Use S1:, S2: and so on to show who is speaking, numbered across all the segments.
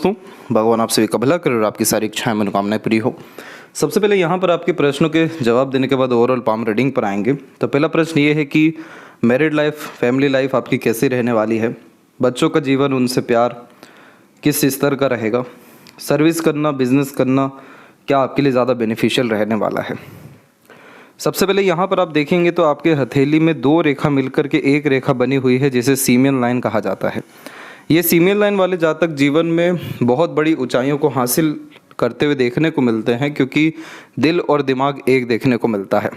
S1: दोस्तों, भगवान आप सभी का भला करे और आपकी सारी इच्छाएं मनोकामनाएं पूरी हो। सबसे पहले यहाँ पर आपके प्रश्नों के जवाब देने के बाद ओवरऑल पाम रीडिंग पर आएंगे। तो पहला प्रश्न ये है कि मैरिड लाइफ, फैमिली लाइफ आपकी कैसी रहने वाली है, बच्चों का जीवन, उनसे प्यार किस स्तर का रहेगा, सर्विस करना, बिजनेस करना क्या आपके लिए ज़्यादा बेनिफिशियल रहने वाला है। सबसे पहले यहाँ पर आप देखेंगे तो आपके हथेली में दो रेखा मिलकर के एक रेखा बनी हुई है जिसे सीमियन लाइन कहा जाता है। ये सीमियन लाइन वाले जातक जीवन में बहुत बड़ी ऊंचाइयों को हासिल करते हुए देखने को मिलते हैं, क्योंकि दिल और दिमाग एक देखने को मिलता है।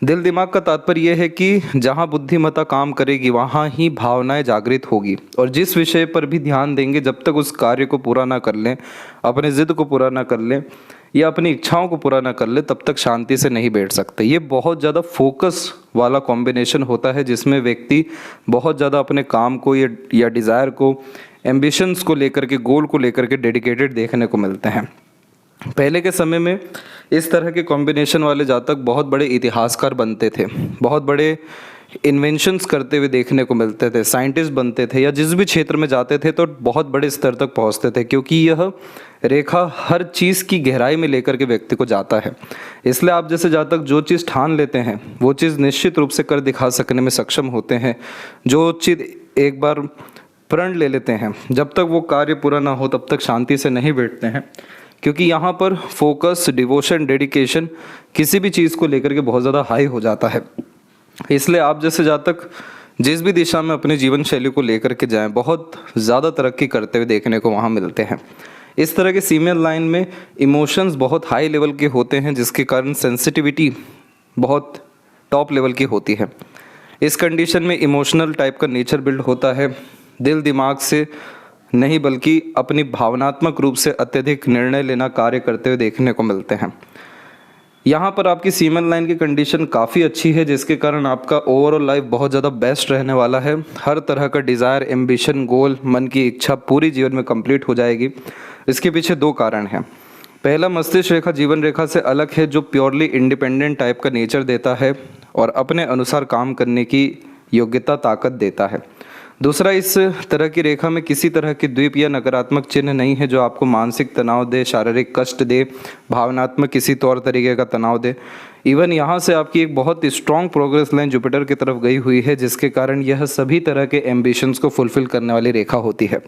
S1: दिल दिमाग का तात्पर्य यह है कि जहाँ बुद्धिमत्ता काम करेगी वहाँ ही भावनाएं जागृत होगी, और जिस विषय पर भी ध्यान देंगे जब तक उस कार्य को पूरा ना कर लें, अपने ज़िद को पूरा ना कर लें या अपनी इच्छाओं को पूरा ना कर ले, तब तक शांति से नहीं बैठ सकते। ये बहुत ज़्यादा फोकस वाला कॉम्बिनेशन होता है जिसमें व्यक्ति बहुत ज़्यादा अपने काम को या डिज़ायर को, एम्बिशंस को लेकर के, गोल को लेकर के डेडिकेटेड देखने को मिलते हैं। पहले के समय में इस तरह के कॉम्बिनेशन वाले जातक बहुत बड़े इतिहासकार बनते थे, बहुत बड़े इन्वेंशंस करते हुए देखने को मिलते थे, साइंटिस्ट बनते थे, या जिस भी क्षेत्र में जाते थे तो बहुत बड़े स्तर तक पहुंचते थे, क्योंकि यह रेखा हर चीज़ की गहराई में लेकर के व्यक्ति को जाता है। इसलिए आप जैसे जातक जो चीज़ ठान लेते हैं वो चीज़ निश्चित रूप से कर दिखा सकने में सक्षम होते हैं। जो चीज़ एक बार प्रण ले लेते हैं, जब तक वो कार्य पूरा ना हो तब तक शांति से नहीं बैठते हैं, क्योंकि यहाँ पर फोकस, डिवोशन, डेडिकेशन किसी भी चीज़ को लेकर के बहुत ज़्यादा हाई हो जाता है। इसलिए आप जैसे जातक जिस भी दिशा में अपने जीवन शैली को लेकर के जाएं, बहुत ज़्यादा तरक्की करते हुए देखने को वहाँ मिलते हैं। इस तरह के सीमियन लाइन में इमोशंस बहुत हाई लेवल के होते हैं, जिसके कारण सेंसिटिविटी बहुत टॉप लेवल की होती है। इस कंडीशन में इमोशनल टाइप का नेचर बिल्ड होता है। दिल दिमाग से नहीं बल्कि अपनी भावनात्मक रूप से अत्यधिक निर्णय लेना कार्य करते हुए देखने को मिलते हैं। यहाँ पर आपकी सीमन लाइन की कंडीशन काफ़ी अच्छी है, जिसके कारण आपका ओवरऑल लाइफ बहुत ज़्यादा बेस्ट रहने वाला है। हर तरह का डिज़ायर, एम्बिशन, गोल, मन की इच्छा पूरी जीवन में कंप्लीट हो जाएगी। इसके पीछे दो कारण हैं। पहला, मस्तिष्क रेखा जीवन रेखा से अलग है, जो प्योरली इंडिपेंडेंट टाइप का नेचर देता है और अपने अनुसार काम करने की योग्यता, ताकत देता है। दूसरा, इस तरह की रेखा में किसी तरह की द्वीप या नकारात्मक चिन्ह नहीं है जो आपको मानसिक तनाव दे, शारीरिक कष्ट दे, भावनात्मक किसी तौर तरीके का तनाव दे। इवन यहाँ से आपकी एक बहुत स्ट्रॉन्ग प्रोग्रेस लाइन जुपिटर की तरफ गई हुई है, जिसके कारण यह सभी तरह के एम्बिशंस को फुलफिल करने वाली रेखा होती है।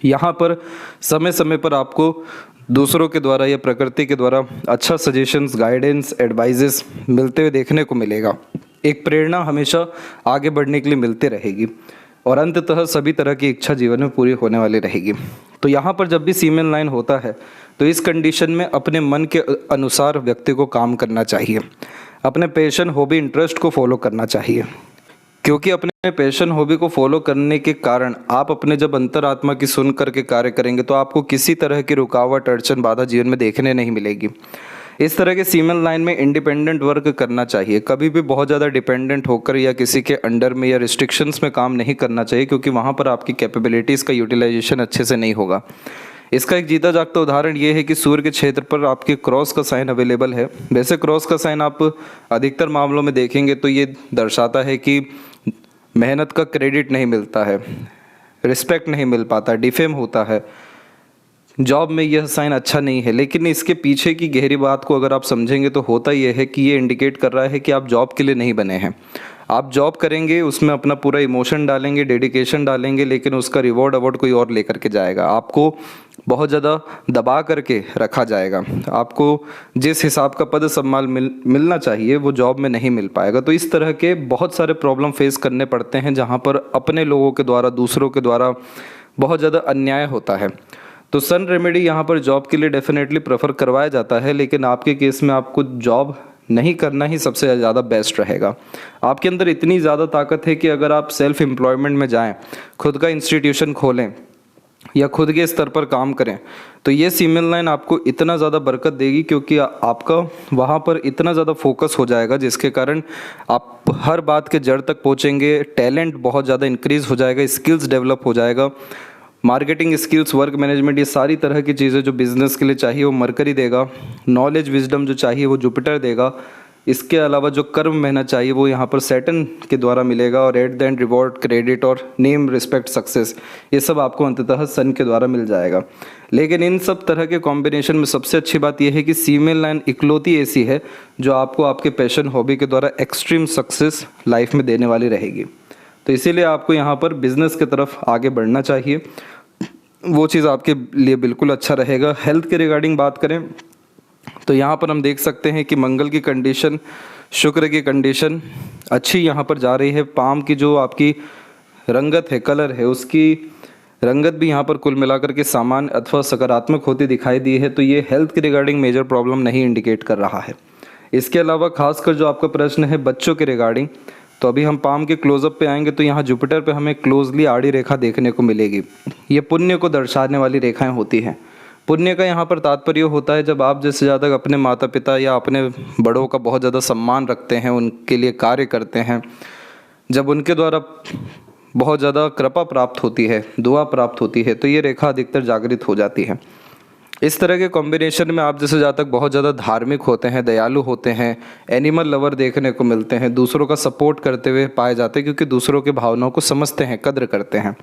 S1: यहाँ पर समय समय पर आपको दूसरों के द्वारा या प्रकृति के द्वारा अच्छा सजेशंस, गाइडेंस, एडवाइजेस मिलते हुए देखने को मिलेगा। एक प्रेरणा हमेशा आगे बढ़ने के लिए मिलती रहेगी और अंततः सभी तरह की इच्छा जीवन में पूरी होने वाली रहेगी। तो यहाँ पर जब भी सीमेन लाइन होता है तो इस कंडीशन में अपने मन के अनुसार व्यक्ति को काम करना चाहिए। अपने पैशन, हॉबी, इंटरेस्ट को फॉलो करना चाहिए, क्योंकि अपने पैशन, हॉबी को फॉलो करने के कारण आप अपने जब अंतरात्मा की सुन करके कार्य करेंगे तो आपको किसी तरह की रुकावट, अड़चन, बाधा जीवन में देखने नहीं मिलेगी। इस तरह के सीमन लाइन में इंडिपेंडेंट वर्क करना चाहिए। कभी भी बहुत ज़्यादा डिपेंडेंट होकर या किसी के अंडर में या रिस्ट्रिक्शंस में काम नहीं करना चाहिए, क्योंकि वहाँ पर आपकी कैपेबिलिटीज़ का यूटिलाइजेशन अच्छे से नहीं होगा। इसका एक जीता जागता उदाहरण ये है कि सूर्य के क्षेत्र पर आपके क्रॉस का साइन अवेलेबल है। वैसे क्रॉस का साइन आप अधिकतर मामलों में देखेंगे तो ये दर्शाता है कि मेहनत का क्रेडिट नहीं मिलता है, रिस्पेक्ट नहीं मिल पाता, डिफेम होता है। जॉब में यह साइन अच्छा नहीं है, लेकिन इसके पीछे की गहरी बात को अगर आप समझेंगे तो होता यह है कि ये इंडिकेट कर रहा है कि आप जॉब के लिए नहीं बने हैं। आप जॉब करेंगे, उसमें अपना पूरा इमोशन डालेंगे, डेडिकेशन डालेंगे, लेकिन उसका रिवॉर्ड अवार्ड कोई और लेकर के जाएगा। आपको बहुत ज़्यादा दबा करके रखा जाएगा। आपको जिस हिसाब का पद सम्मान मिलना चाहिए वो जॉब में नहीं मिल पाएगा। तो इस तरह के बहुत सारे प्रॉब्लम फेस करने पड़ते हैं, जहाँ पर अपने लोगों के द्वारा, दूसरों के द्वारा बहुत ज़्यादा अन्याय होता है। तो सन रेमेडी यहाँ पर जॉब के लिए डेफिनेटली प्रेफर करवाया जाता है, लेकिन आपके केस में आपको जॉब नहीं करना ही सबसे ज़्यादा बेस्ट रहेगा। आपके अंदर इतनी ज़्यादा ताकत है कि अगर आप सेल्फ एम्प्लॉयमेंट में जाएं, खुद का इंस्टीट्यूशन खोलें या खुद के स्तर पर काम करें, तो ये सीमेन लाइन आपको इतना ज़्यादा बरकत देगी, क्योंकि आपका वहाँ पर इतना ज़्यादा फोकस हो जाएगा, जिसके कारण आप हर बात के जड़ तक पहुँचेंगे। टैलेंट बहुत ज़्यादा इंक्रीज़ हो जाएगा, स्किल्स डेवलप हो जाएगा, मार्केटिंग स्किल्स, वर्क मैनेजमेंट, ये सारी तरह की चीज़ें जो बिज़नेस के लिए चाहिए वो मरकरी देगा। नॉलेज, विजडम जो चाहिए वो जुपिटर देगा। इसके अलावा जो कर्म मेहनत चाहिए वो यहाँ पर सैटर्न के द्वारा मिलेगा, और at the end reward, credit और नेम, रिस्पेक्ट, सक्सेस, ये सब आपको अंततः सन के द्वारा मिल जाएगा। लेकिन इन सब तरह के कॉम्बिनेशन में सबसे अच्छी बात यह है कि फीमेल लाइन इकलौती ऐसी है जो आपको आपके पैशन, हॉबी के द्वारा एक्सट्रीम सक्सेस लाइफ में देने वाली रहेगी। तो इसीलिए आपको यहाँ पर बिजनेस की तरफ आगे बढ़ना चाहिए, वो चीज़ आपके लिए बिल्कुल अच्छा रहेगा। हेल्थ के रिगार्डिंग बात करें तो यहाँ पर हम देख सकते हैं कि मंगल की कंडीशन, शुक्र की कंडीशन अच्छी यहाँ पर जा रही है। पाम की जो आपकी रंगत है, कलर है, उसकी रंगत भी यहाँ पर कुल मिलाकर के सामान्य अथवा सकारात्मक होती दिखाई दी है। तो ये हेल्थ के रिगार्डिंग मेजर प्रॉब्लम नहीं इंडिकेट कर रहा है। इसके अलावा खासकर जो आपका प्रश्न है बच्चों के रिगार्डिंग, तो अभी हम पाम के क्लोजअप पे आएंगे तो यहाँ जुपिटर पे हमें क्लोजली आड़ी रेखा देखने को मिलेगी। ये पुण्य को दर्शाने वाली रेखाएं होती हैं। पुण्य का यहाँ पर तात्पर्य होता है जब आप जैसे ज़्यादा अपने माता पिता या अपने बड़ों का बहुत ज़्यादा सम्मान रखते हैं, उनके लिए कार्य करते हैं, जब उनके द्वारा बहुत ज़्यादा कृपा प्राप्त होती है, दुआ प्राप्त होती है, तो ये रेखा अधिकतर जागृत हो जाती है। इस तरह के कॉम्बिनेशन में आप जैसे जातक बहुत ज़्यादा धार्मिक होते हैं, दयालु होते हैं, एनिमल लवर देखने को मिलते हैं, दूसरों का सपोर्ट करते हुए पाए जाते हैं क्योंकि दूसरों के भावनाओं को समझते हैं, कद्र करते हैं।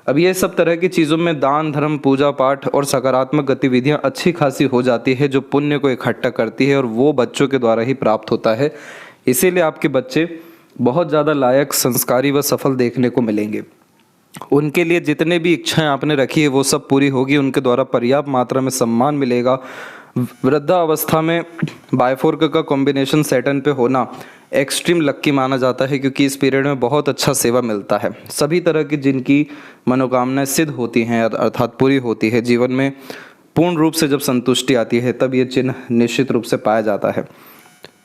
S1: अब ये सब तरह की चीज़ों में दान, धर्म, पूजा पाठ और सकारात्मक गतिविधियाँ अच्छी खासी हो जाती है जो पुण्य को इकट्ठा करती है, और वो बच्चों के द्वारा ही प्राप्त होता है। इसीलिए आपके बच्चे बहुत ज़्यादा लायक, संस्कारी व सफल देखने को मिलेंगे। उनके लिए जितने भी इच्छाएं आपने रखी है वो सब पूरी होगी, उनके द्वारा पर्याप्त मात्रा में सम्मान मिलेगा। वृद्धावस्था में बायफोर्क का कॉम्बिनेशन सैटर्न पे होना एक्सट्रीम लक्की माना जाता है क्योंकि इस पीरियड में बहुत अच्छा सेवा मिलता है। सभी तरह की जिनकी मनोकामनाएं सिद्ध होती हैं अर्थात पूरी होती है, जीवन में पूर्ण रूप से जब संतुष्टि आती है तब ये चिन्ह निश्चित रूप से पाया जाता है।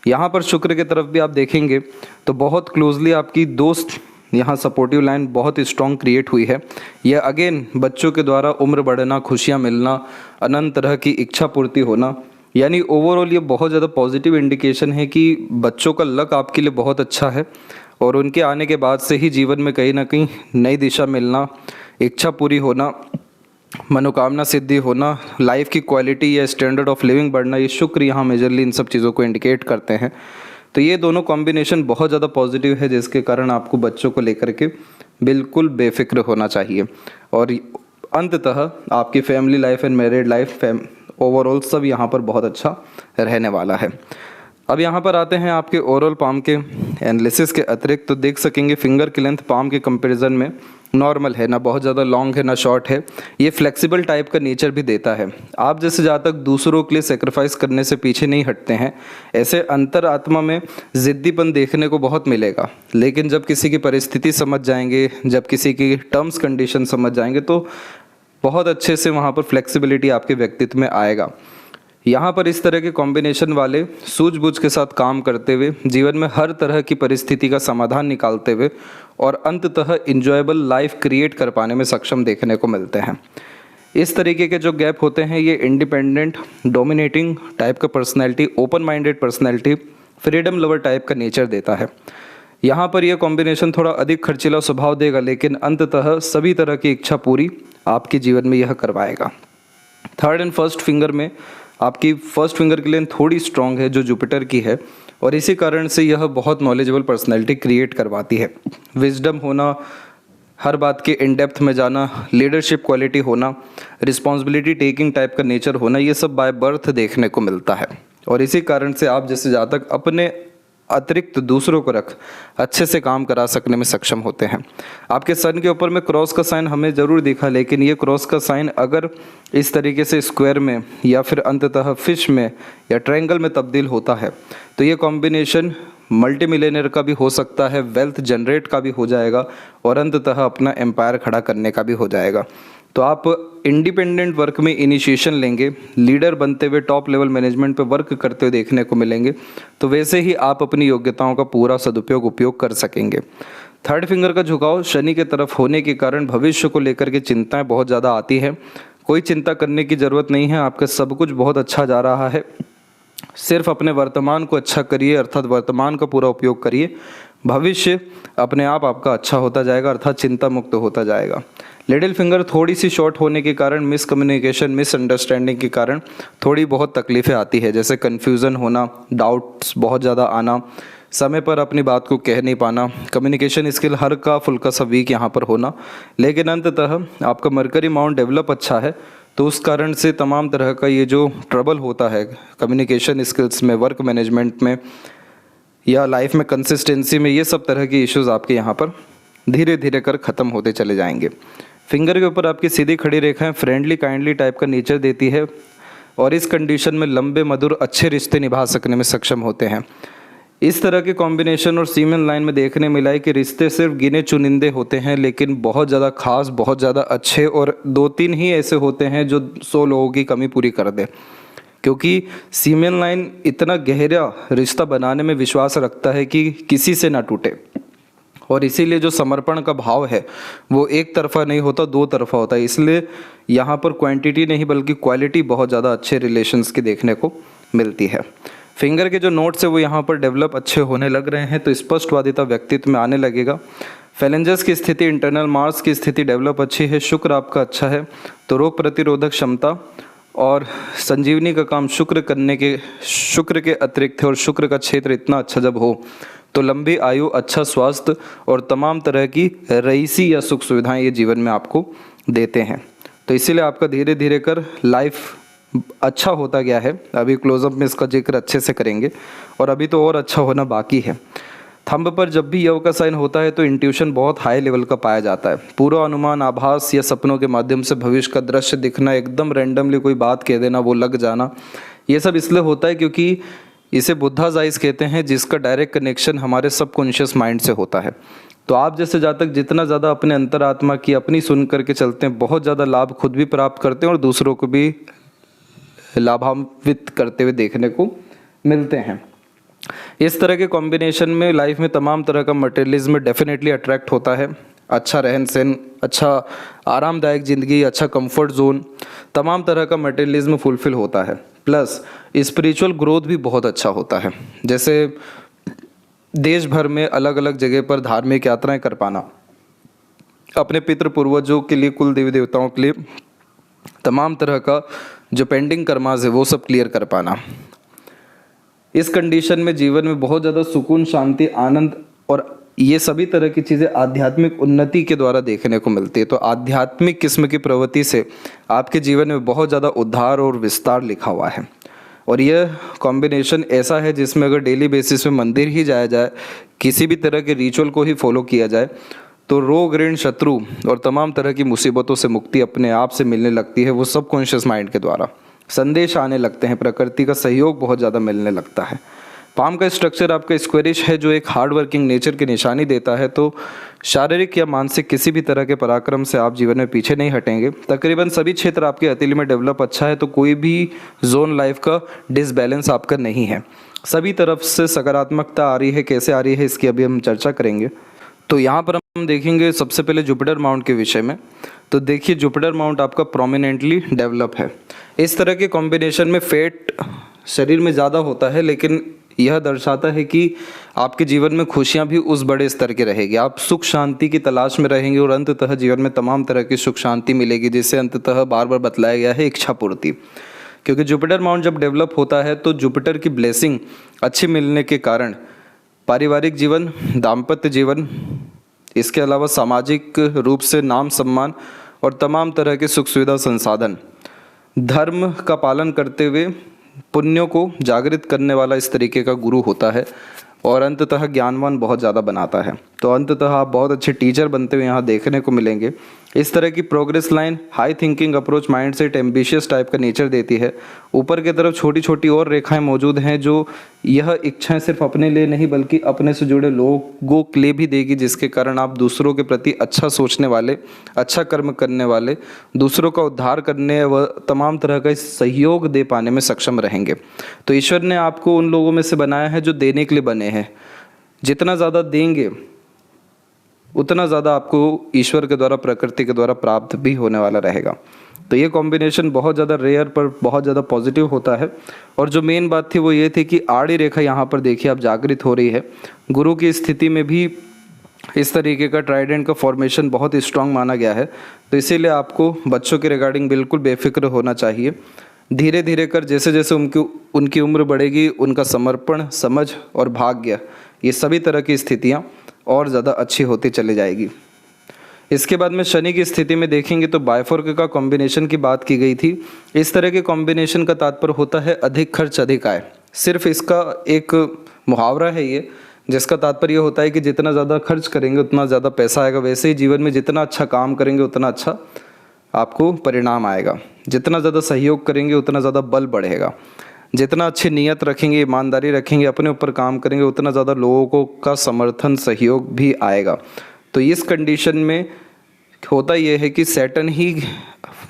S1: यहाँ पर शुक्र की तरफ भी आप देखेंगे तो बहुत क्लोजली आपकी दोस्त यहाँ सपोर्टिव लाइन बहुत स्ट्रॉन्ग क्रिएट हुई है। यह अगेन बच्चों के द्वारा उम्र बढ़ना, खुशियाँ मिलना, अनंत तरह की इच्छा पूर्ति होना, यानी ओवरऑल ये बहुत ज़्यादा पॉजिटिव इंडिकेशन है कि बच्चों का लक आपके लिए बहुत अच्छा है, और उनके आने के बाद से ही जीवन में कहीं ना कहीं नई दिशा मिलना, इच्छा पूरी होना, मनोकामना सिद्धि होना, लाइफ की क्वालिटी या स्टैंडर्ड ऑफ लिविंग बढ़ना, ये शुक्र यहाँ मेजरली इन सब चीज़ों को इंडिकेट करते हैं। तो ये दोनों कॉम्बिनेशन बहुत ज़्यादा पॉजिटिव है जिसके कारण आपको बच्चों को लेकर के बिल्कुल बेफिक्र होना चाहिए, और अंततः आपकी family life and married life overall सब यहाँ पर बहुत अच्छा रहने वाला है। अब यहाँ पर आते हैं आपके ओवरऑल पाम के एनालिसिस के अतिरिक्त, तो देख सकेंगे फिंगर की लेंथ पाम के कंपैरिजन में नॉर्मल है, ना बहुत ज़्यादा लॉन्ग है ना शॉर्ट है। ये फ्लेक्सिबल टाइप का नेचर भी देता है। आप जैसे जहाँ तक दूसरों के लिए सेक्रीफाइस करने से पीछे नहीं हटते हैं, ऐसे अंतर आत्मा में ज़िद्दीपन देखने को बहुत मिलेगा। लेकिन जब किसी की परिस्थिति समझ जाएंगे, जब किसी की टर्म्स कंडीशन समझ जाएंगे तो बहुत अच्छे से वहाँ पर फ्लेक्सिबिलिटी आपके व्यक्तित्व में आएगा। यहाँ पर इस तरह के कॉम्बिनेशन वाले सूझबूझ के साथ काम करते हुए जीवन में हर तरह की परिस्थिति का समाधान निकालते हुए और अंततः इंजॉयबल लाइफ क्रिएट कर पाने में सक्षम देखने को मिलते हैं। इस तरीके के जो गैप होते हैं ये इंडिपेंडेंट, डोमिनेटिंग टाइप का personality, open minded personality, freedom lover type का नेचर देता है। यहाँ पर यह कॉम्बिनेशन थोड़ा अधिक खर्चीला स्वभाव देगा, लेकिन अंततः सभी तरह की इच्छा पूरी आपके जीवन में यह करवाएगा। थर्ड एंड फर्स्ट फिंगर में आपकी फर्स्ट फिंगर की लेंथ थोड़ी स्ट्रॉन्ग है जो जुपिटर की है, और इसी कारण से यह बहुत नॉलेजेबल पर्सनैलिटी क्रिएट करवाती है। विजडम होना, हर बात के इन डेप्थ में जाना, लीडरशिप क्वालिटी होना, रिस्पॉन्सिबिलिटी टेकिंग टाइप का नेचर होना, ये सब बाय बर्थ देखने को मिलता है। और इसी कारण से आप जैसे जातक अपने अतिरिक्त दूसरों को रख अच्छे से काम करा सकने में सक्षम होते हैं। आपके सन के ऊपर में क्रॉस का साइन हमें ज़रूर दिखा, लेकिन ये क्रॉस का साइन अगर इस तरीके से स्क्वायर में या फिर अंततः फिश में या ट्रायंगल में तब्दील होता है तो ये कॉम्बिनेशन मल्टी मिलियनर का भी हो सकता है, वेल्थ जनरेट का भी हो जाएगा और अंततः अपना एम्पायर खड़ा करने का भी हो जाएगा। तो आप इंडिपेंडेंट वर्क में इनिशिएशन लेंगे, लीडर बनते हुए टॉप लेवल मैनेजमेंट पे वर्क करते हुए देखने को मिलेंगे, तो वैसे ही आप अपनी योग्यताओं का पूरा उपयोग कर सकेंगे। थर्ड फिंगर का झुकाव शनि की तरफ होने के कारण भविष्य को लेकर के चिंताएं बहुत ज़्यादा आती है। कोई चिंता करने की ज़रूरत नहीं है, आपका सब कुछ बहुत अच्छा जा रहा है। सिर्फ अपने वर्तमान को अच्छा करिए, अर्थात वर्तमान का पूरा उपयोग करिए। भविष्य अपने आप आपका अच्छा होता जाएगा, अर्थात चिंता मुक्त होता जाएगा। लिटिल फिंगर थोड़ी सी शॉर्ट होने के कारण मिसकम्युनिकेशन, मिसअंडरस्टैंडिंग के कारण थोड़ी बहुत तकलीफ़ें आती है, जैसे कन्फ्यूज़न होना, डाउट्स बहुत ज़्यादा आना, समय पर अपनी बात को कह नहीं पाना, कम्युनिकेशन स्किल हल्का फुल्का सा वीक यहाँ पर होना। लेकिन अंततः आपका मरकरी माउंट डेवलप अच्छा है, तो उस कारण से तमाम तरह का ये जो ट्रबल होता है कम्युनिकेशन स्किल्स में, वर्क मैनेजमेंट में या लाइफ में कंसिस्टेंसी में, ये सब तरह की इश्यूज़ आपके यहाँ पर धीरे धीरे कर ख़त्म होते चले जाएंगे। फिंगर के ऊपर आपकी सीधी खड़ी रेखाएं फ्रेंडली काइंडली टाइप का नेचर देती है और इस कंडीशन में लंबे मधुर अच्छे रिश्ते निभा सकने में सक्षम होते हैं। इस तरह के कॉम्बिनेशन और सीमेन लाइन में देखने मिला है कि रिश्ते सिर्फ गिने चुनिंदे होते हैं, लेकिन बहुत ज़्यादा खास, बहुत ज़्यादा अच्छे, और 2-3 ही ऐसे होते हैं जो 100 लोगों की कमी पूरी कर दे। क्योंकि सीमेन लाइन इतना गहरा रिश्ता बनाने में विश्वास रखता है कि किसी से ना टूटे, और इसीलिए जो समर्पण का भाव है वो एक तरफा नहीं होता, 2 तरफा होता है। इसलिए यहाँ पर क्वांटिटी नहीं बल्कि क्वालिटी बहुत ज़्यादा अच्छे रिलेशंस की देखने को मिलती है। फिंगर के जो नोट्स है वो यहाँ पर डेवलप अच्छे होने लग रहे हैं, तो स्पष्टवादिता व्यक्तित्व में आने लगेगा। फैलेंजस की स्थिति, इंटरनल मार्स की स्थिति डेवलप अच्छी है, शुक्र आपका अच्छा है, तो रोग प्रतिरोधक क्षमता और संजीवनी का काम शुक्र के अतिरिक्त है, और शुक्र का क्षेत्र इतना अच्छा जब हो तो लंबी आयु, अच्छा स्वास्थ्य और तमाम तरह की रईसी या सुख सुविधाएं ये जीवन में आपको देते हैं। तो इसीलिए आपका धीरे धीरे कर लाइफ अच्छा होता गया है। अभी क्लोजअप में इसका जिक्र अच्छे से करेंगे, और अभी तो और अच्छा होना बाकी है। थंब पर जब भी यव का साइन होता है तो इंट्यूशन बहुत हाई लेवल का पाया जाता है। पूरा अनुमान, आभास या सपनों के माध्यम से भविष्य का दृश्य दिखना, एकदम रैंडमली कोई बात कह देना, वो लग जाना, ये सब इसलिए होता है क्योंकि इसे बुद्धाज आइज कहते हैं, जिसका डायरेक्ट कनेक्शन हमारे सबकॉन्शियस माइंड से होता है। तो आप जैसे जातक जितना ज़्यादा अपने अंतरात्मा की अपनी सुन करके चलते हैं, बहुत ज़्यादा लाभ खुद भी प्राप्त करते हैं और दूसरों को भी लाभान्वित करते हुए देखने को मिलते हैं। इस तरह के कॉम्बिनेशन में लाइफ में तमाम तरह का मटेरियलिज्म डेफिनेटली अट्रैक्ट होता है। अच्छा रहन सहन, अच्छा आरामदायक ज़िंदगी, अच्छा कंफर्ट जोन, तमाम तरह का मटेरियलिज्म फुलफिल होता है। प्लस स्पिरिचुअल ग्रोथ भी बहुत अच्छा होता है, जैसे देश भर में अलग अलग जगह पर धार्मिक यात्राएं कर पाना, अपने पितृ पूर्वजों के लिए, कुल देवी देवताओं के लिए तमाम तरह का जो पेंडिंग कर्मास है वो सब क्लियर कर पाना। इस कंडीशन में जीवन में बहुत ज़्यादा सुकून, शांति, आनंद और ये सभी तरह की चीज़ें आध्यात्मिक उन्नति के द्वारा देखने को मिलती है। तो आध्यात्मिक किस्म की प्रवृत्ति से आपके जीवन में बहुत ज़्यादा उद्धार और विस्तार लिखा हुआ है। और यह कॉम्बिनेशन ऐसा है जिसमें अगर डेली बेसिस में मंदिर ही जाया जाए, किसी भी तरह के रिचुअल को ही फॉलो किया जाए, तो रोग, ऋण, शत्रु और तमाम तरह की मुसीबतों से मुक्ति अपने आप से मिलने लगती है। वो सबकॉन्शियस माइंड के द्वारा संदेश आने लगते हैं, प्रकृति का सहयोग बहुत ज़्यादा मिलने लगता है। पाम का स्ट्रक्चर आपका स्क्वेरिश है, जो एक हार्ड वर्किंग नेचर की निशानी देता है। तो शारीरिक या मानसिक किसी भी तरह के पराक्रम से आप जीवन में पीछे नहीं हटेंगे। तकरीबन सभी क्षेत्र आपके हथेली में डेवलप अच्छा है, तो कोई भी जोन लाइफ का डिसबैलेंस आपका नहीं है। सभी तरफ से सकारात्मकता आ रही है। कैसे आ रही है इसकी अभी हम चर्चा करेंगे। तो यहाँ पर हम देखेंगे सबसे पहले जुपिटर माउंट के विषय में। तो देखिए, जुपिटर माउंट आपका प्रोमिनेंटली डेवलप है। इस तरह के कॉम्बिनेशन में फेट शरीर में ज़्यादा होता है, लेकिन यह दर्शाता है कि आपके जीवन में खुशियां भी उस बड़े स्तर की रहेगी। आप सुख शांति की तलाश में रहेंगे और अंततः जीवन में तमाम तरह की सुख शांति मिलेगी, जिससे अंततः बार बार बतलाया गया है इच्छा पूर्ति। क्योंकि जुपिटर माउंट जब डेवलप होता है तो जुपिटर की ब्लेसिंग अच्छी मिलने के कारण पारिवारिक जीवन, दाम्पत्य जीवन, इसके अलावा सामाजिक रूप से नाम सम्मान और तमाम तरह के सुख सुविधा संसाधन, धर्म का पालन करते हुए पुण्यों को जागृत करने वाला इस तरीके का गुरु होता है और अंततः ज्ञानवान बहुत ज़्यादा बनाता है। तो अंततः आप बहुत अच्छे टीचर बनते हुए यहाँ देखने को मिलेंगे। इस तरह की progress line high thinking approach, mind set, ambitious type का नेचर देती है। ऊपर की तरफ छोटी छोटी और रेखाएं मौजूद हैं जो यह इच्छाएं सिर्फ अपने लिए नहीं बल्कि अपने से जुड़े लोगों के लिए भी देगी, जिसके कारण आप दूसरों के प्रति अच्छा सोचने वाले, अच्छा कर्म करने वाले, दूसरों का उद्धार करने व तमाम तरह का सहयोग दे पाने में सक्षम रहेंगे। तो ईश्वर ने आपको उन लोगों में से बनाया है जो देने के लिए बने हैं। जितना ज़्यादा देंगे उतना ज़्यादा आपको ईश्वर के द्वारा, प्रकृति के द्वारा प्राप्त भी होने वाला रहेगा। तो ये कॉम्बिनेशन बहुत ज़्यादा रेयर पर बहुत ज़्यादा पॉजिटिव होता है। और जो मेन बात थी वो ये थी कि आड़ी रेखा यहाँ पर देखिए आप जागृत हो रही है। गुरु की स्थिति में भी इस तरीके का ट्राइडेंट का फॉर्मेशन बहुत स्ट्रांग माना गया है। तो इसीलिए आपको बच्चों के रिगार्डिंग बिल्कुल बेफिक्र होना चाहिए। धीरे धीरे कर जैसे जैसे उनकी उम्र बढ़ेगी, उनका समर्पण, समझ और भाग्य, ये सभी तरह की स्थितियाँ और ज़्यादा अच्छी होती चली जाएगी। इसके बाद में शनि की स्थिति में देखेंगे तो बायफोर्क का कॉम्बिनेशन की बात की गई थी। इस तरह के कॉम्बिनेशन का तात्पर्य होता है अधिक खर्च अधिक आय। सिर्फ इसका एक मुहावरा है ये, जिसका तात्पर्य होता है कि जितना ज़्यादा खर्च करेंगे उतना ज़्यादा पैसा आएगा। वैसे ही जीवन में जितना अच्छा काम करेंगे उतना अच्छा आपको परिणाम आएगा। जितना ज़्यादा सहयोग करेंगे उतना ज़्यादा बल बढ़ेगा। जितना अच्छी नीयत रखेंगे, ईमानदारी रखेंगे, अपने ऊपर काम करेंगे, उतना ज़्यादा लोगों का समर्थन सहयोग भी आएगा। तो इस कंडीशन में होता यह है कि सैटर्न ही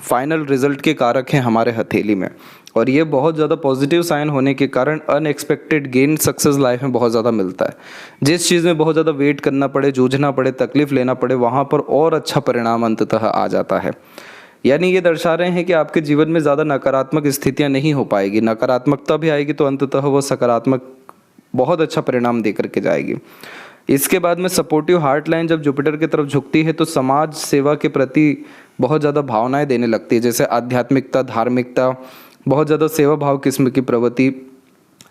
S1: फाइनल रिजल्ट के कारक हैं हमारे हथेली में, और ये बहुत ज़्यादा पॉजिटिव साइन होने के कारण अनएक्सपेक्टेड गेन सक्सेस लाइफ में बहुत ज़्यादा मिलता है। जिस चीज़ में बहुत ज़्यादा वेट करना पड़े, जूझना पड़े, तकलीफ लेना पड़े, वहाँ पर और अच्छा परिणाम अंततः आ जाता है। यानी ये दर्शा रहे हैं कि आपके जीवन में ज़्यादा नकारात्मक स्थितियाँ नहीं हो पाएगी। नकारात्मकता भी आएगी तो अंततः वो सकारात्मक बहुत अच्छा परिणाम दे करके जाएगी। इसके बाद में सपोर्टिव हार्ट लाइन जब जुपिटर की तरफ झुकती है तो समाज सेवा के प्रति बहुत ज़्यादा भावनाएं देने लगती है, जैसे आध्यात्मिकता, धार्मिकता, बहुत ज़्यादा सेवा भाव किस्म की प्रवृत्ति।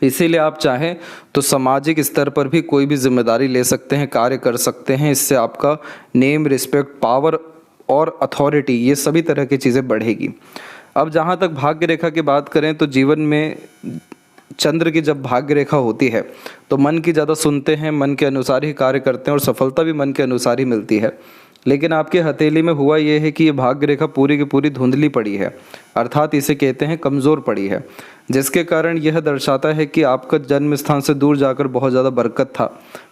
S1: इसीलिए आप चाहें तो सामाजिक स्तर पर भी कोई भी जिम्मेदारी ले सकते हैं, कार्य कर सकते हैं। इससे आपका नेम, रिस्पेक्ट, पावर और अथॉरिटी, ये सभी तरह की चीज़ें बढ़ेगी। अब जहाँ तक भाग्य रेखा की बात करें तो जीवन में चंद्र की जब भाग्य रेखा होती है तो मन की ज़्यादा सुनते हैं, मन के अनुसार ही कार्य करते हैं और सफलता भी मन के अनुसार ही मिलती है। लेकिन आपके हथेली में हुआ यह है कि ये भाग्य रेखा पूरी की पूरी धुंधली पड़ी है, अर्थात इसे कहते हैं कमज़ोर पड़ी है, जिसके कारण यह दर्शाता है कि आपका जन्म स्थान से दूर जाकर बहुत ज़्यादा बरकत था,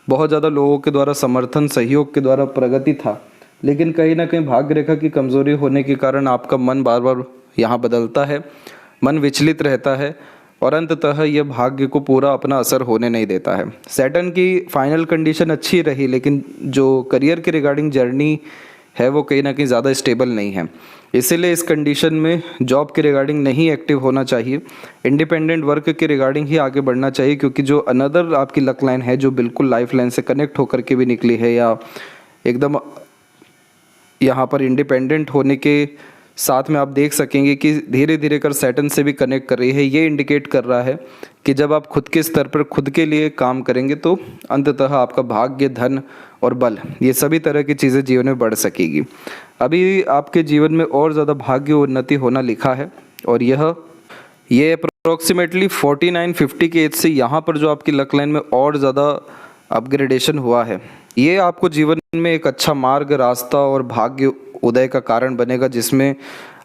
S1: बहुत ज़्यादा लोगों के द्वारा समर्थन, सहयोग के द्वारा प्रगति था। लेकिन कहीं ना कहीं भाग्य रेखा की कमज़ोरी होने के कारण आपका मन बार बार यहाँ बदलता है, मन विचलित रहता है और अंततः यह भाग्य को पूरा अपना असर होने नहीं देता है। सैटर्न की फाइनल कंडीशन अच्छी रही, लेकिन जो करियर के रिगार्डिंग जर्नी है वो कहीं ना कहीं ज़्यादा स्टेबल नहीं है। इसीलिए इस कंडीशन में जॉब के रिगार्डिंग नहीं एक्टिव होना चाहिए, इंडिपेंडेंट वर्क के रिगार्डिंग ही आगे बढ़ना चाहिए, क्योंकि जो अनदर आपकी लक लाइन है जो बिल्कुल लाइफ लाइन से कनेक्ट होकर के भी निकली है या एकदम यहाँ पर इंडिपेंडेंट होने के साथ में आप देख सकेंगे कि धीरे धीरे कर सैटर्न से भी कनेक्ट कर रही है। ये इंडिकेट कर रहा है कि जब आप खुद के स्तर पर खुद के लिए काम करेंगे तो अंततः आपका भाग्य, धन और बल, ये सभी तरह की चीज़ें जीवन में बढ़ सकेगी। अभी आपके जीवन में और ज़्यादा भाग्य उन्नति होना लिखा है और ये अप्रोक्सीमेटली 49-50 के एज से यहाँ पर जो आपकी लक लाइन में और ज़्यादा अपग्रेडेशन हुआ है, ये आपको जीवन में एक अच्छा मार्ग, रास्ता और भाग्य उदय का कारण बनेगा, जिसमें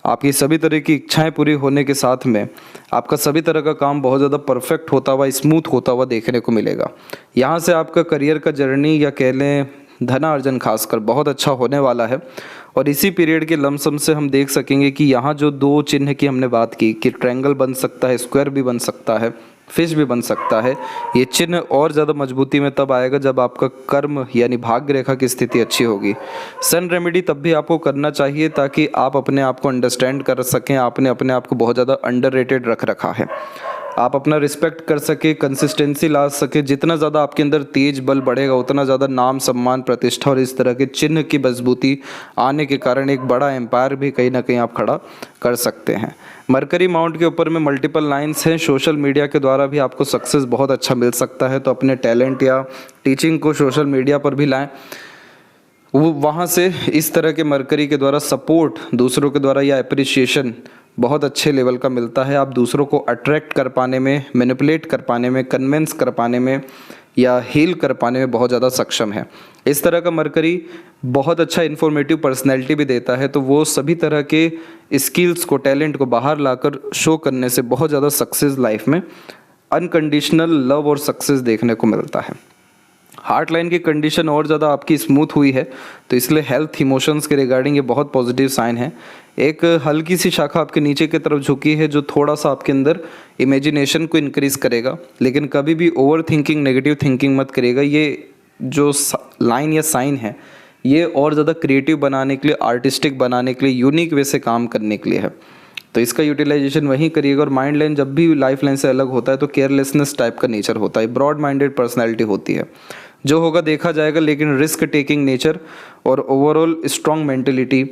S1: आपकी सभी तरह की इच्छाएं पूरी होने के साथ में आपका सभी तरह का काम बहुत ज़्यादा परफेक्ट होता हुआ, स्मूथ होता हुआ देखने को मिलेगा। यहाँ से आपका करियर का जर्नी या कह लें धनार्जन खासकर बहुत अच्छा होने वाला है। और इसी पीरियड के लमसम से हम देख सकेंगे कि यहाँ जो दो चिन्ह की हमने बात की कि ट्रायंगल बन सकता है, स्क्वायर भी बन सकता है, फिश भी बन सकता है, ये चिन्ह और ज़्यादा मजबूती में तब आएगा जब आपका कर्म यानी भाग्य रेखा की स्थिति अच्छी होगी। सन रेमेडी तब भी आपको करना चाहिए ताकि आप अपने आप को अंडरस्टैंड कर सकें। आपने अपने आप को बहुत ज़्यादा अंडररेटेड रख रखा है, आप अपना रिस्पेक्ट कर सके, कंसिस्टेंसी ला सके। जितना ज़्यादा आपके अंदर तेज बल बढ़ेगा उतना ज़्यादा नाम, सम्मान, प्रतिष्ठा और इस तरह के चिन्ह की मजबूती आने के कारण एक बड़ा एम्पायर भी कहीं ना कहीं आप खड़ा कर सकते हैं। मरकरी माउंट के ऊपर में मल्टीपल लाइंस हैं, सोशल मीडिया के द्वारा भी आपको सक्सेस बहुत अच्छा मिल सकता है। तो अपने टैलेंट या टीचिंग को सोशल मीडिया पर भी लाएं, वो वहाँ से इस तरह के मरकरी के द्वारा सपोर्ट दूसरों के द्वारा या अप्रिसिएशन बहुत अच्छे लेवल का मिलता है। आप दूसरों को अट्रैक्ट कर पाने में, मैनिपुलेट कर पाने में, कन्विंस कर पाने में या हील कर पाने में बहुत ज़्यादा सक्षम है। इस तरह का मरकरी बहुत अच्छा इन्फॉर्मेटिव पर्सनैलिटी भी देता है, तो वो सभी तरह के स्किल्स को, टैलेंट को बाहर लाकर शो करने से बहुत ज़्यादा सक्सेस लाइफ में, अनकंडीशनल लव और सक्सेस देखने को मिलता है। हार्ट लाइन की कंडीशन और ज़्यादा आपकी स्मूथ हुई है, तो इसलिए हेल्थ, इमोशंस के रिगार्डिंग ये बहुत पॉजिटिव साइन है। एक हल्की सी शाखा आपके नीचे की तरफ झुकी है जो थोड़ा सा आपके अंदर इमेजिनेशन को इंक्रीज करेगा, लेकिन कभी भी ओवर थिंकिंग, नेगेटिव थिंकिंग मत करेगा। ये जो लाइन या साइन है ये और ज़्यादा क्रिएटिव बनाने के लिए, आर्टिस्टिक बनाने के लिए, यूनिक वे से काम करने के लिए है, तो इसका यूटिलाइजेशन वहीं करिएगा। और माइंड लाइन जब भी लाइफ लाइन से अलग होता है तो केयरलेसनेस टाइप का नेचर होता है, ब्रॉड माइंडेड पर्सनैलिटी होती है। जो होगा देखा जाएगा, लेकिन रिस्क टेकिंग नेचर और ओवरऑल स्ट्रॉन्ग मेंटेलिटी,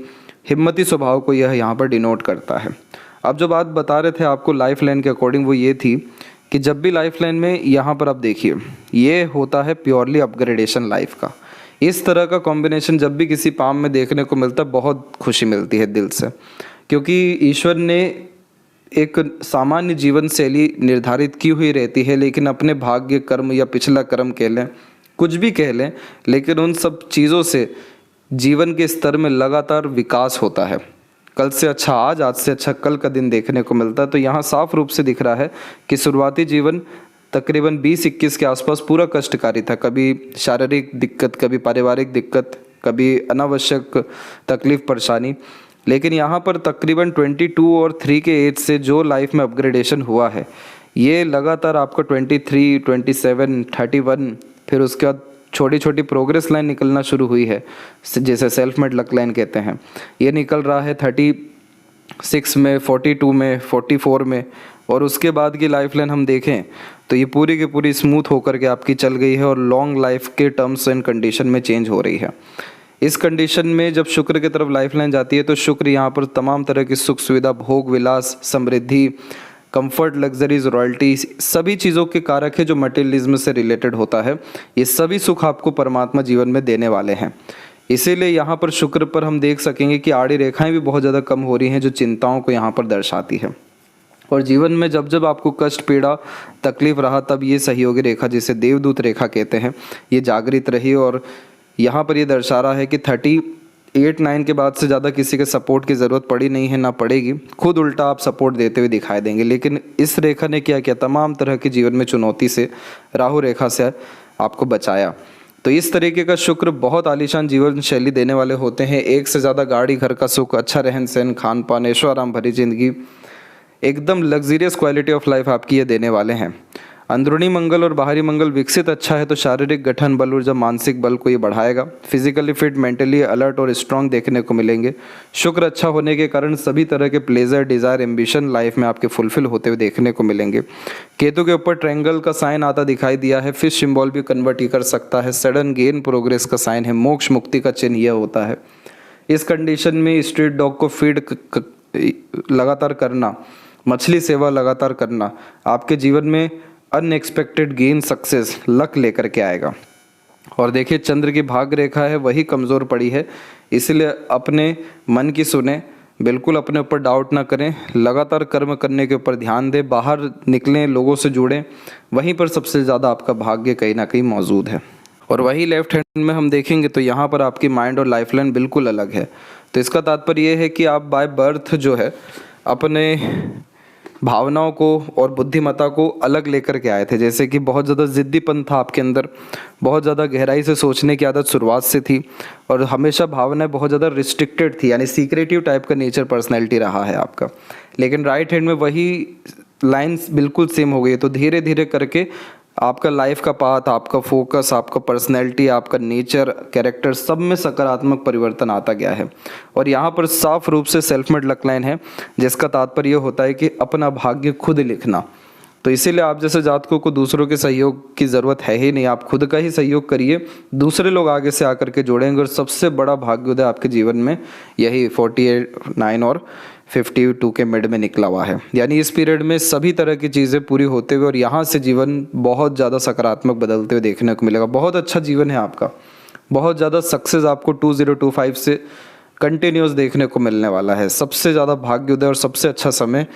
S1: हिम्मती स्वभाव को यह यहाँ पर डिनोट करता है। अब जो बात बता रहे थे आपको लाइफ लाइन के अकॉर्डिंग, वो ये थी कि जब भी लाइफ लाइन में यहाँ पर आप देखिए, ये होता है प्योरली अपग्रेडेशन लाइफ का। इस तरह का कॉम्बिनेशन जब भी किसी पाम में देखने को मिलता है, बहुत खुशी मिलती है दिल से, क्योंकि ईश्वर ने एक सामान्य जीवन शैली निर्धारित की हुई रहती है, लेकिन अपने भाग्य, कर्म या पिछला कर्म कह लें, कुछ भी कह लें, लेकिन उन सब चीज़ों से जीवन के स्तर में लगातार विकास होता है। कल से अच्छा आज से अच्छा कल का दिन देखने को मिलता है। तो यहाँ साफ रूप से दिख रहा है कि शुरुआती जीवन तकरीबन 20-21 के आसपास पूरा कष्टकारी था। कभी शारीरिक दिक्कत, कभी पारिवारिक दिक्कत, कभी अनावश्यक तकलीफ परेशानी, लेकिन यहाँ पर तकरीबन 22 और 3 के एज से जो लाइफ में अपग्रेडेशन हुआ है, ये लगातार आपका 23, 27, 31, फिर उसके बाद छोटी छोटी प्रोग्रेस लाइन निकलना शुरू हुई है, जैसे सेल्फ मेड लक लाइन कहते हैं। ये निकल रहा है 36 में, 42 में, 44 में, और उसके बाद की लाइफ लाइन हम देखें तो ये पूरी की पूरी स्मूथ होकर के आपकी चल गई है और लॉन्ग लाइफ के टर्म्स एंड कंडीशन में चेंज हो रही है। इस कंडीशन में जब शुक्र की तरफ लाइफ लाइन जाती है तो शुक्र यहाँ पर तमाम तरह की सुख सुविधा, भोग विलास, समृद्धि, कंफर्ट, लग्जरीज, रॉयल्टी, सभी चीज़ों के कारक है जो मटेरियलिज्म से रिलेटेड होता है। ये सभी सुख आपको परमात्मा जीवन में देने वाले हैं। इसीलिए यहाँ पर शुक्र पर हम देख सकेंगे कि आड़ी रेखाएं भी बहुत ज़्यादा कम हो रही हैं, जो चिंताओं को यहाँ पर दर्शाती है। और जीवन में जब जब आपको कष्ट, पीड़ा, तकलीफ रहा, तब ये सहयोगी रेखा, जिसे देवदूत रेखा कहते हैं, ये जागृत रही। और यहाँ पर ये दर्शा रहा है कि 38-9 के बाद से ज़्यादा किसी के सपोर्ट की ज़रूरत पड़ी नहीं है, ना पड़ेगी, खुद उल्टा आप सपोर्ट देते हुए दिखाई देंगे। लेकिन इस रेखा ने क्या किया, तमाम तरह के जीवन में चुनौती से, राहु रेखा से आपको बचाया। तो इस तरीके का शुक्र बहुत आलीशान जीवन शैली देने वाले होते हैं। एक से ज़्यादा गाड़ी, घर का सुख, अच्छा रहन सहन, खान पान, ऐशो आराम भरी जिंदगी, एकदम लग्जरियस क्वालिटी ऑफ लाइफ आपकी ये देने वाले हैं। अंदरूनी मंगल और बाहरी मंगल विकसित अच्छा है तो शारीरिक गठन बल, ऊर्जा, मानसिक बल को ये बढ़ाएगा। फिजिकली फिट, मेंटली अलर्ट और स्ट्रांग देखने को मिलेंगे। शुक्र अच्छा होने के कारण सभी तरह के प्लेजर, डिज़ायर, एम्बिशन लाइफ में आपके फुलफिल होते हुए देखने को मिलेंगे। केतु के ऊपर ट्रायंगल का साइन आता दिखाई दिया है, फिश सिंबल भी कन्वर्ट ही कर सकता है। सडन गेन प्रोग्रेस का साइन है, मोक्ष मुक्ति का चिन्ह यह होता है। इस कंडीशन में स्ट्रीट डॉग को फीड लगातार करना, मछली सेवा लगातार करना आपके जीवन में अनएक्सपेक्टेड गेन, सक्सेस, लक लेकर के आएगा। और देखिए चंद्र की भाग रेखा है वही कमज़ोर पड़ी है, इसलिए अपने मन की सुने, बिल्कुल अपने ऊपर डाउट ना करें, लगातार कर्म करने के ऊपर ध्यान दें, बाहर निकलें, लोगों से जुड़ें, वहीं पर सबसे ज़्यादा आपका भाग्य कहीं ना कहीं मौजूद है। और वही लेफ्ट हैंड में हम देखेंगे तो यहाँ पर आपकी माइंड और लाइफ लाइन बिल्कुल अलग है। तो इसका तात्पर्य ये है कि आप बाय बर्थ जो है अपने भावनाओं को और बुद्धिमत्ता को अलग लेकर के आए थे। जैसे कि बहुत ज़्यादा ज़िद्दीपन था आपके अंदर, बहुत ज़्यादा गहराई से सोचने की आदत शुरुआत से थी, और हमेशा भावनाएं बहुत ज़्यादा रिस्ट्रिक्टेड थी, यानी सीक्रेटिव टाइप का नेचर, पर्सनैलिटी रहा है आपका। लेकिन राइट हैंड में वही लाइन्स बिल्कुल सेम हो गई। तो धीरे धीरे करके आपका लाइफ का पाथ, आपका फोकस, आपका पर्सनैलिटी, आपका नेचर, कैरेक्टर, सब में सकारात्मक परिवर्तन आता गया है। और यहाँ पर साफ रूप से सेल्फ मेड लक लाइन है, जिसका तात्पर्य ये होता है कि अपना भाग्य खुद लिखना। तो इसीलिए आप जैसे जातकों को दूसरों के सहयोग की ज़रूरत है ही नहीं, आप खुद का ही सहयोग करिए, दूसरे लोग आगे से आकर के जोड़ेंगे। और सबसे बड़ा भाग्योदय आपके जीवन में यही 49 और 52 के मिड में निकला हुआ है। यानी इस पीरियड में सभी तरह की चीज़ें पूरी होते हुए और यहाँ से जीवन बहुत ज़्यादा सकारात्मक बदलते हुए देखने को मिलेगा। बहुत अच्छा जीवन है आपका, बहुत ज़्यादा सक्सेस आपको 2025 से कंटिन्यूस देखने को मिलने वाला है। सबसे ज़्यादा भाग्योदय और सबसे अच्छा समय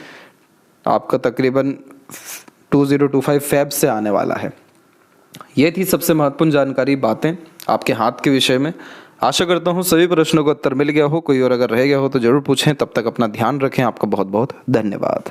S1: आपका तकरीबन 2025 फेब से आने वाला है। ये थी सबसे महत्वपूर्ण जानकारी, बातें आपके हाथ के विषय में। आशा करता हूँ सभी प्रश्नों का उत्तर मिल गया हो। कोई और अगर रह गया हो तो ज़रूर पूछें। तब तक अपना ध्यान रखें। आपका बहुत बहुत धन्यवाद।